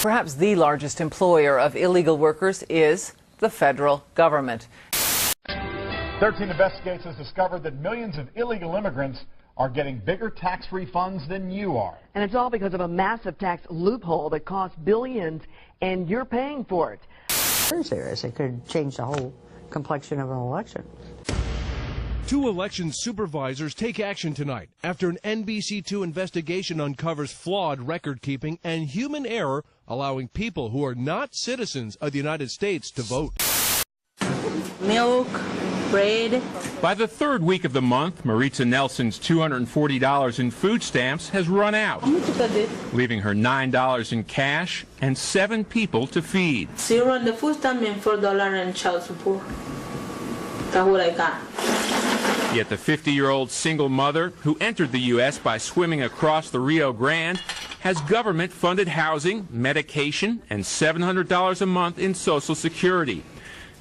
Perhaps the largest employer of illegal workers is the federal government. 13 investigators discovered that millions of illegal immigrants are getting bigger tax refunds than you are. And it's all because of a massive tax loophole that costs billions, and you're paying for it. Very serious. It could change the whole complexion of an election. 2 election supervisors take action tonight after an NBC2 investigation uncovers flawed record-keeping and human error, allowing people who are not citizens of the United States to vote. Milk, bread. By the 3rd week of the month, Maritza Nelson's $240 in food stamps has run out, leaving her $9 in cash and 7 people to feed. Zero on the food stamp and $4 in child support. That's what I got. Yet the 50-year-old single mother who entered the U.S. by swimming across the Rio Grande has government-funded housing, medication, and $700 a month in Social Security.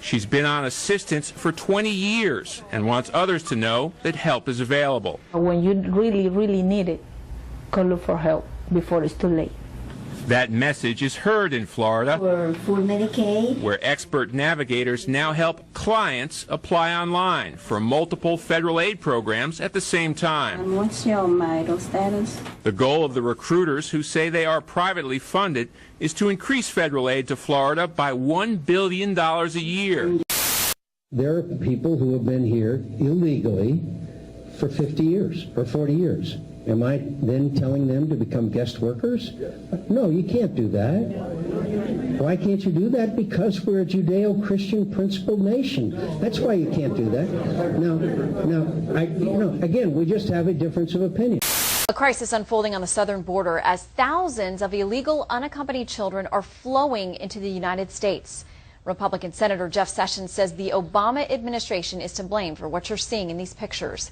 She's been on assistance for 20 years and wants others to know that help is available. When you really, really need it, go look for help before it's too late. That message is heard in Florida, for full Medicaid, where expert navigators now help clients apply online for multiple federal aid programs at the same time. And what's your marital status? The goal of the recruiters, who say they are privately funded, is to increase federal aid to Florida by $1 billion a year. There are people who have been here illegally for 50 years or 40 years. Am I then telling them to become guest workers? No, you can't do that. Why can't you do that? Because we're a Judeo-Christian principled nation. That's why you can't do that. Now, again, we just have a difference of opinion. A crisis unfolding on the southern border as thousands of illegal unaccompanied children are flowing into the United States. Republican Senator Jeff Sessions says the Obama administration is to blame for what you're seeing in these pictures.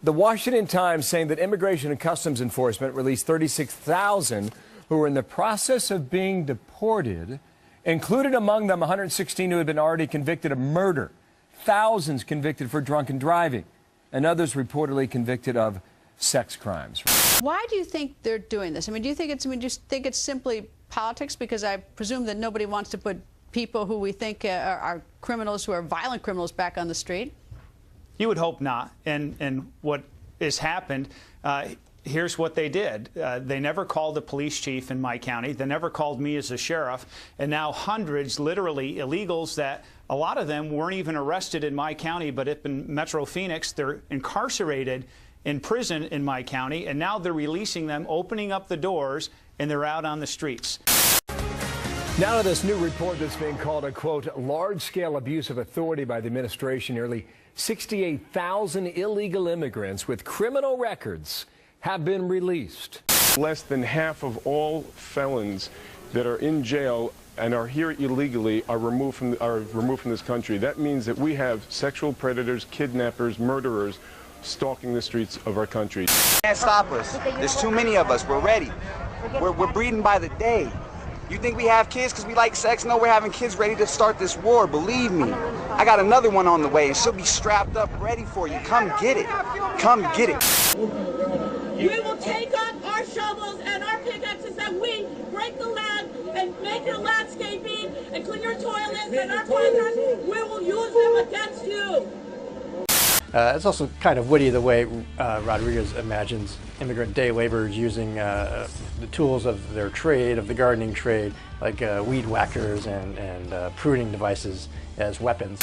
The Washington Times saying that Immigration and Customs Enforcement released 36,000 who were in the process of being deported, included among them 116 who had been already convicted of murder, thousands convicted for drunken driving, and others reportedly convicted of sex crimes. Why do you think they're doing this? I mean, do you think it's simply politics? Because I presume that nobody wants to put people who we think are criminals, who are violent criminals, back on the street. You would hope not. And what has happened, here's what they did. They never called the police chief in my county. They never called me as a sheriff. And now hundreds, literally illegals, that a lot of them weren't even arrested in my county, but up in Metro Phoenix, they're incarcerated in prison in my county. And now they're releasing them, opening up the doors, and they're out on the streets. Now to this new report that's being called a, quote, large-scale abuse of authority by the administration. Nearly 68,000 illegal immigrants with criminal records have been released. Less than half of all felons that are in jail and are here illegally are removed from this country. That means that we have sexual predators, kidnappers, murderers stalking the streets of our country. Can't stop us. There's too many of us. We're ready. We're breeding by the day. You think we have kids because we like sex? No, we're having kids ready to start this war, believe me. I got another one on the way, and she'll be strapped up ready for you. Come get it. Come get it. We will take up our shovels and our pickaxes and we break the land and make your landscaping and clean your toilets and our partners. We will use them against you. It's also kind of witty the way Rodriguez imagines immigrant day laborers using the tools of their trade, of the gardening trade, like weed whackers and pruning devices as weapons.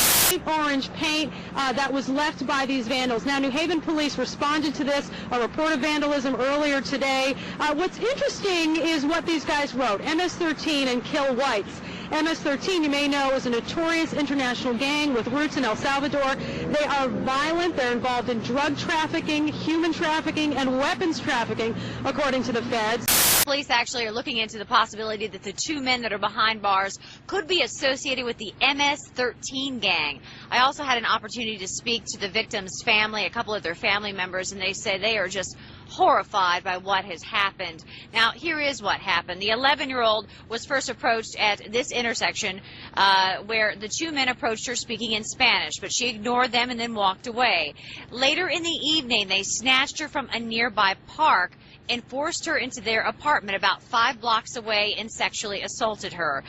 Orange paint that was left by these vandals. Now, New Haven police responded to this, a report of vandalism earlier today. What's interesting is what these guys wrote, MS-13 and kill whites. MS-13, you may know, is a notorious international gang with roots in El Salvador. They are violent. They're involved in drug trafficking, human trafficking, and weapons trafficking, according to the feds. Police actually are looking into the possibility that the 2 men that are behind bars could be associated with the MS-13 gang. I also had an opportunity to speak to the victim's family, a couple of their family members, and they say they are just horrified by what has happened. Now, here is what happened. The 11-year-old was first approached at this intersection where the two men approached her speaking in Spanish, but she ignored them and then walked away. Later in the evening, they snatched her from a nearby park and forced her into their apartment about 5 blocks away and sexually assaulted her.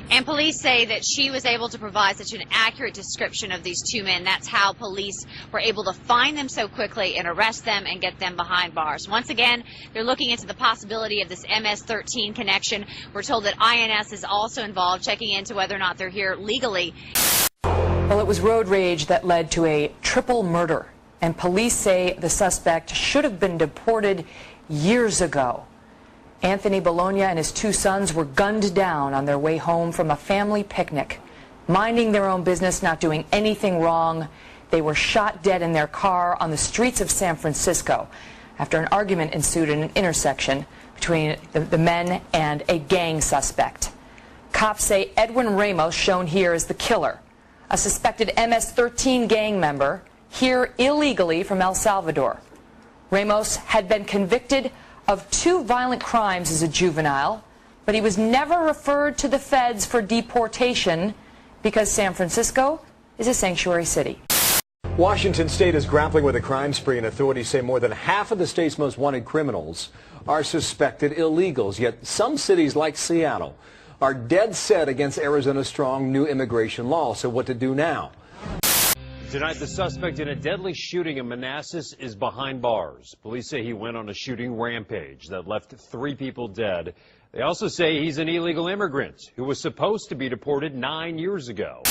And police say that she was able to provide such an accurate description of these two men. That's how police were able to find them so quickly and arrest them and get them behind bars. Once again, they're looking into the possibility of this MS-13 connection. We're told that INS is also involved, checking into whether or not they're here legally. Well, it was road rage that led to a triple murder, and police say the suspect should have been deported years ago. Anthony Bologna and his 2 sons were gunned down on their way home from a family picnic. Minding their own business, not doing anything wrong, they were shot dead in their car on the streets of San Francisco after an argument ensued in an intersection between the men and a gang suspect. Cops say Edwin Ramos, shown here as the killer, a suspected MS-13 gang member, here illegally from El Salvador. Ramos had been convicted of 2 violent crimes as a juvenile, but he was never referred to the feds for deportation because San Francisco is a sanctuary city. Washington State is grappling with a crime spree, and authorities say more than half of the state's most wanted criminals are suspected illegals. Yet some cities like Seattle are dead set against Arizona's strong new immigration law. So what to do now? Tonight, the suspect in a deadly shooting in Manassas is behind bars. Police say he went on a shooting rampage that left 3 people dead. They also say he's an illegal immigrant who was supposed to be deported 9 years ago.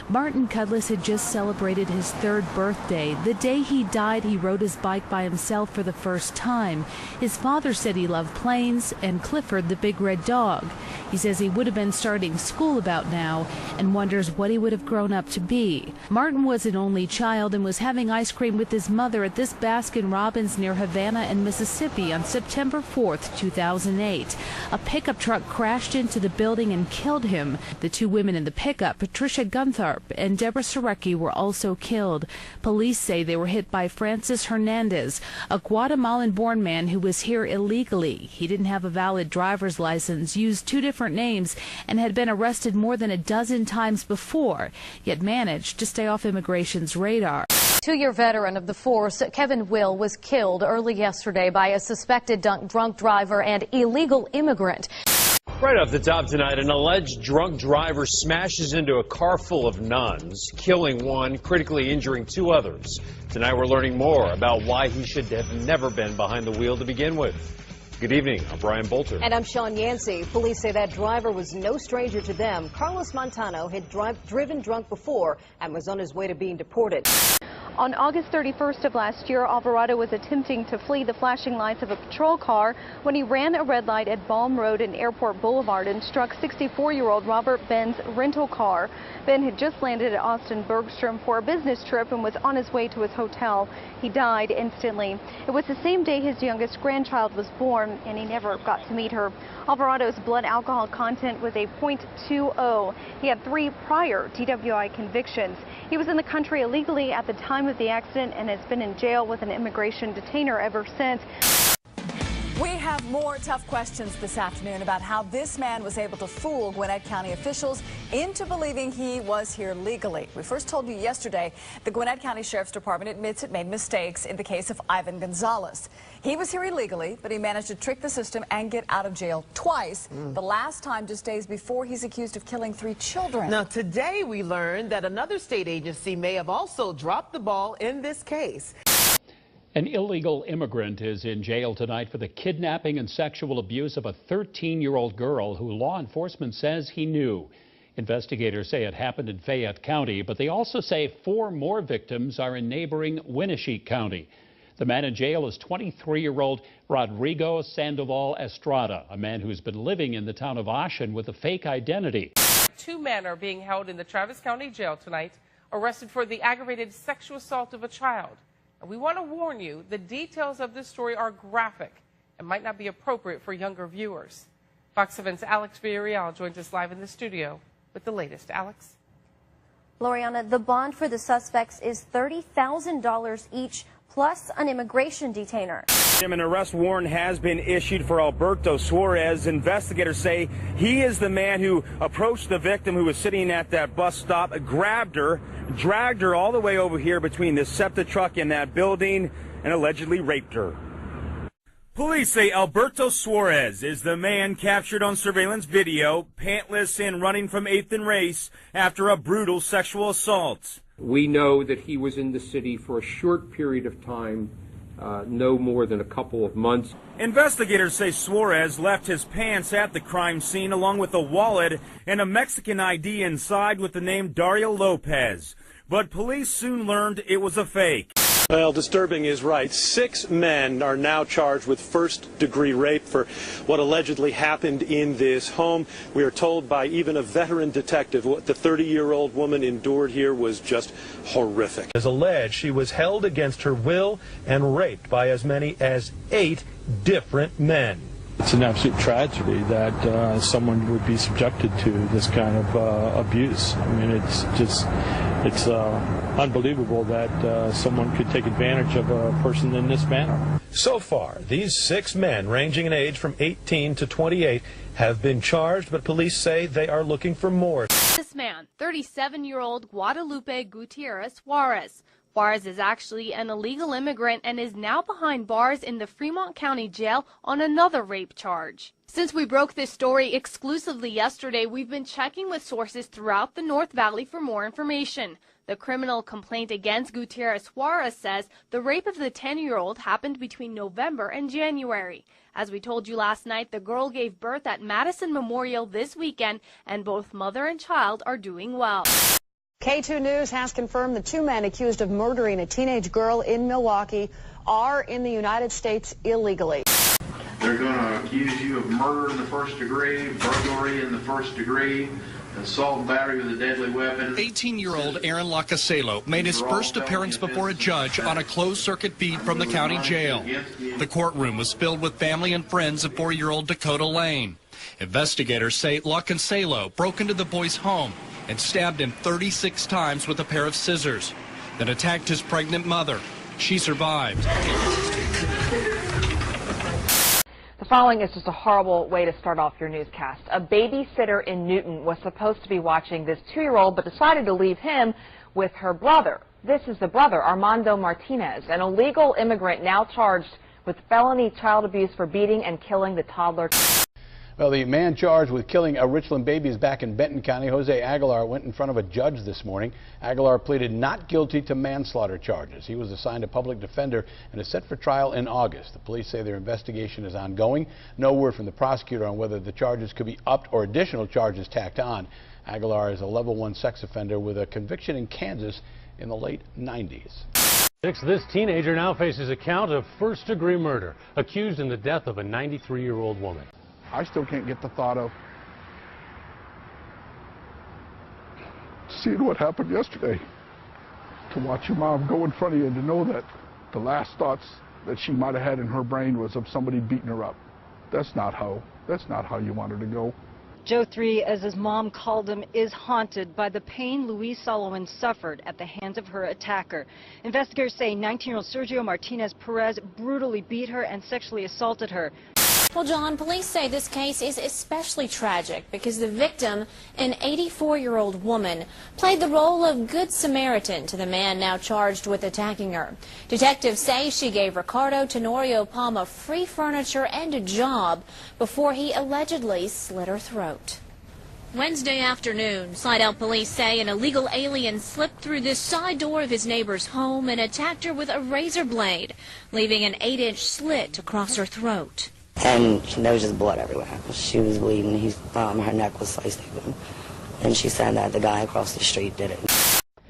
Martin Cudless had just celebrated his 3rd birthday. The day he died, he rode his bike by himself for the first time. His father said he loved planes and Clifford, the big red dog. He says he would have been starting school about now and wonders what he would have grown up to be. Martin was an only child and was having ice cream with his mother at this Baskin-Robbins near Havana and Mississippi on September 4th, 2008. A pickup truck crashed into the building and killed him. The 2 women in the pickup, Patricia Guntharp and Deborah Sarecki, were also killed. Police say they were hit by Francis Hernandez, a Guatemalan-born man who was here illegally. He didn't have a valid driver's license, used 2 different names, and had been arrested more than a dozen times before, yet managed to stay off immigration's radar. 2-year veteran of the force, Kevin Will, was killed early yesterday by a suspected drunk driver and illegal immigrant. Right off the top tonight, an alleged drunk driver smashes into a car full of nuns, killing 1, critically injuring 2 others. Tonight we're learning more about why he should have never been behind the wheel to begin with. Good evening, I'm Brian Bolter. And I'm Sean Yancey. Police say that driver was no stranger to them. Carlos Montano had driven drunk before and was on his way to being deported. On August 31st of last year, Alvarado was attempting to flee the flashing lights of a patrol car when he ran a red light at Balm Road and Airport Boulevard and struck 64-year-old Robert Ben's rental car. Ben had just landed at Austin Bergstrom for a business trip and was on his way to his hotel. He died instantly. It was the same day his youngest grandchild was born, and he never got to meet her. Alvarado's blood alcohol content was a .20. He had 3 prior DWI convictions. He was in the country illegally at the time of the accident and has been in jail with an immigration detainer ever since. We have more tough questions this afternoon about how this man was able to fool Gwinnett County officials into believing he was here legally. We first told you yesterday the Gwinnett County Sheriff's Department admits it made mistakes in the case of Ivan Gonzalez. He was here illegally, but he managed to trick the system and get out of jail twice. The last time just days before he's accused of killing 3 children. Now today we learned that another state agency may have also dropped the ball in this case. An illegal immigrant is in jail tonight for the kidnapping and sexual abuse of a 13-year-old girl who law enforcement says he knew. Investigators say it happened in Fayette County, but they also say 4 more victims are in neighboring Winneshiek County. The man in jail is 23-year-old Rodrigo Sandoval Estrada, a man who's been living in the town of Ashen with a fake identity. 2 men are being held in the Travis County Jail tonight, arrested for the aggravated sexual assault of a child. And we want to warn you, the details of this story are graphic and might not be appropriate for younger viewers. Fox 7's Alex Villarreal joins us live in the studio with the latest. Alex? Loriana, the bond for the suspects is $30,000 each, plus an immigration detainer. An arrest warrant has been issued for Alberto Suarez. Investigators say he is the man who approached the victim who was sitting at that bus stop, grabbed her, dragged her all the way over here between the SEPTA truck and that building, and allegedly raped her. Police say Alberto Suarez is the man captured on surveillance video, pantless and running from 8th and Race after a brutal sexual assault. We know that he was in the city for a short period of time, no more than a couple of months. Investigators say Suarez left his pants at the crime scene along with a wallet and a Mexican ID inside with the name Dario Lopez. But police soon learned it was a fake. Well, disturbing is right. 6 men are now charged with first-degree rape for what allegedly happened in this home. We are told by even a veteran detective what the 30-year-old woman endured here was just horrific. As alleged, she was held against her will and raped by as many as 8 different men. It's an absolute tragedy that someone would be subjected to this kind of abuse. I mean, it's unbelievable that someone could take advantage of a person in this manner. So far, these 6 men, ranging in age from 18 to 28, have been charged, but police say they are looking for more. This man, 37-year-old Guadalupe Gutierrez Juarez. Juarez is actually an illegal immigrant and is now behind bars in the Fremont County Jail on another rape charge. Since we broke this story exclusively yesterday, we've been checking with sources throughout the North Valley for more information. The criminal complaint against Gutierrez Juarez says the rape of the 10-year-old happened between November and January. As we told you last night, the girl gave birth at Madison Memorial this weekend, and both mother and child are doing well. K2 News has confirmed the 2 men accused of murdering a teenage girl in Milwaukee are in the United States illegally. They're going to accuse you of murder in the first degree, burglary in the first degree, assault and battery with a deadly weapon. 18-year-old Aaron Lacaselo made his first appearance before a judge on a closed-circuit feed from the county jail. The courtroom was filled with family and friends of 4-year-old Dakota Lane. Investigators say Lacaselo broke into the boy's home and stabbed him 36 times with a pair of scissors, then attacked his pregnant mother. She survived. The following is just a horrible way to start off your newscast. A babysitter in Newton was supposed to be watching this 2-year-old but decided to leave him with her brother. This is the brother, Armando Martinez, an illegal immigrant now charged with felony child abuse for beating and killing the toddler. Well, the man charged with killing a Richland baby is back in Benton County. Jose Aguilar went in front of a judge this morning. Aguilar pleaded not guilty to manslaughter charges. He was assigned a public defender and is set for trial in August. The police say their investigation is ongoing. No word from the prosecutor on whether the charges could be upped or additional charges tacked on. Aguilar is a level 1 sex offender with a conviction in Kansas in the late 90s. This teenager now faces a count of first-degree murder, accused in the death of a 93-year-old woman. I still can't get the thought of seeing what happened yesterday. To watch your mom go in front of you and to know that the last thoughts that she might have had in her brain was of somebody beating her up. That's not how you want her to go. Joe 3, as his mom called him, is haunted by the pain Louise Solomon suffered at the hands of her attacker. Investigators say 19-year-old Sergio Martinez Perez brutally beat her and sexually assaulted her. Well, John, police say this case is especially tragic because the victim, an 84-year-old woman, played the role of Good Samaritan to the man now charged with attacking her. Detectives say she gave Ricardo Tenorio Palma free furniture and a job before he allegedly slit her throat. Wednesday afternoon, Slidell police say an illegal alien slipped through the side door of his neighbor's home and attacked her with a razor blade, leaving an 8-inch slit across her throat. And there was just blood everywhere. She was bleeding. Her neck was sliced open. And she said that the guy across the street did it.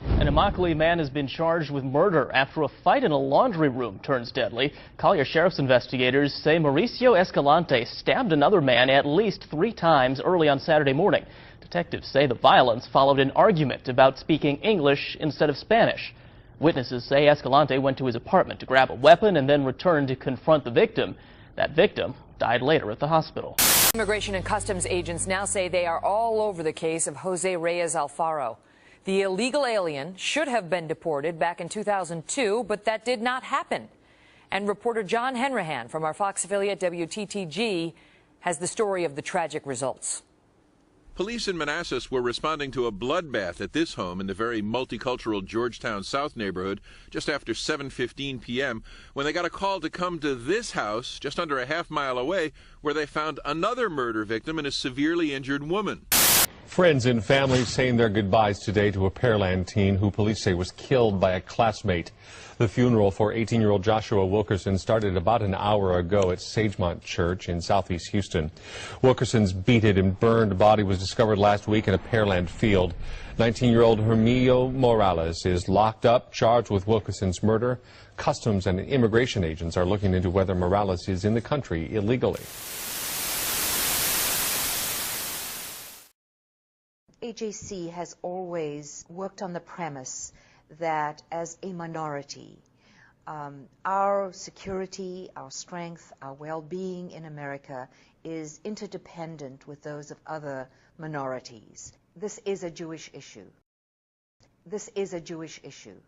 An Immokalee man has been charged with murder after a fight in a laundry room turns deadly. Collier Sheriff's investigators say Mauricio Escalante stabbed another man at least 3 times early on Saturday morning. Detectives say the violence followed an argument about speaking English instead of Spanish. Witnesses say Escalante went to his apartment to grab a weapon and then returned to confront the victim. That victim died later at the hospital. Immigration and Customs agents now say they are all over the case of Jose Reyes Alfaro. The illegal alien should have been deported back in 2002, but that did not happen. And reporter John Henrahan from our Fox affiliate WTTG has the story of the tragic results. Police in Manassas were responding to a bloodbath at this home in the very multicultural Georgetown South neighborhood just after 7:15 p.m. when they got a call to come to this house just under a half-mile away where they found another murder victim and a severely injured woman. Friends and family saying their goodbyes today to a Pearland teen who police say was killed by a classmate. The funeral for 18-year-old Joshua Wilkerson started about an hour ago at Sagemont Church in southeast Houston. Wilkerson's beaten and burned body was discovered last week in a Pearland field. 19-year-old Hermio Morales is locked up, charged with Wilkerson's murder. Customs and immigration agents are looking into whether Morales is in the country illegally. AJC has always worked on the premise that as a minority, our security, our strength, our well-being in America is interdependent with those of other minorities. This is a Jewish issue. This is a Jewish issue.